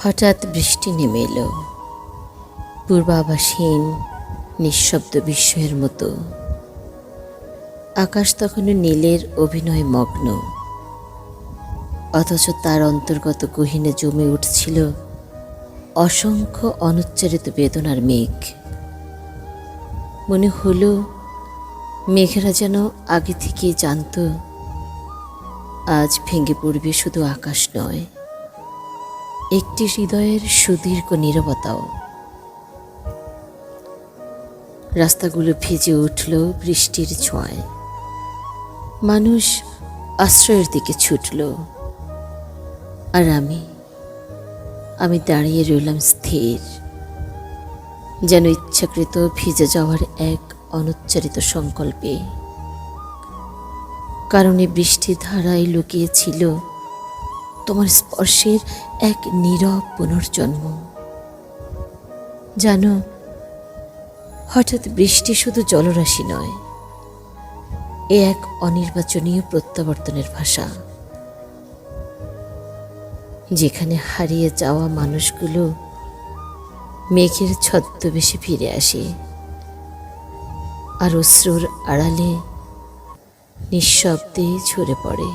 হঠাৎ বৃষ্টি নেমে এলো, পূর্বাভাসহীন নিঃশব্দ বিস্ময়ের মতো। আকাশ তখনও নীলের অভিনয় মগ্ন, অথচ তার অন্তর্গত গহীনে জমে উঠছিল অসংখ্য অনুচ্চারিত বেদনার মেঘ। মনে হলো মেঘেরা যেন আগে থেকেই জানত আজ ভেঙে পড়বে শুধু আকাশ নয়, একটি হৃদয়ের সুদীর্ঘ নীরবতাও। রাস্তাগুলো ভিজে উঠল বৃষ্টির ছোঁয়ায়, মানুষ আশ্রয়ের দিকে ছুটল, আর আমি দাঁড়িয়ে রইলাম স্থির, যেন ইচ্ছাকৃত ভিজে যাওয়ার এক অনুচ্চারিত সংকল্পে। কারণ এই বৃষ্টির ধারায় লুকিয়েছিল তোমার স্পর্শের এক নীরব পুনর্জন্ম। জানো, হঠাৎ বৃষ্টি শুধু জলরাশি নয়, এ এক অনির্বাচনীয় প্রত্যাবর্তনের ভাষা, যেখানে হারিয়ে যাওয়া মানুষগুলো মেঘের ছদ্মবেশে ফিরে আসে, আর অশ্রুর আড়ালে নিঃশব্দে ঝরে পড়ে।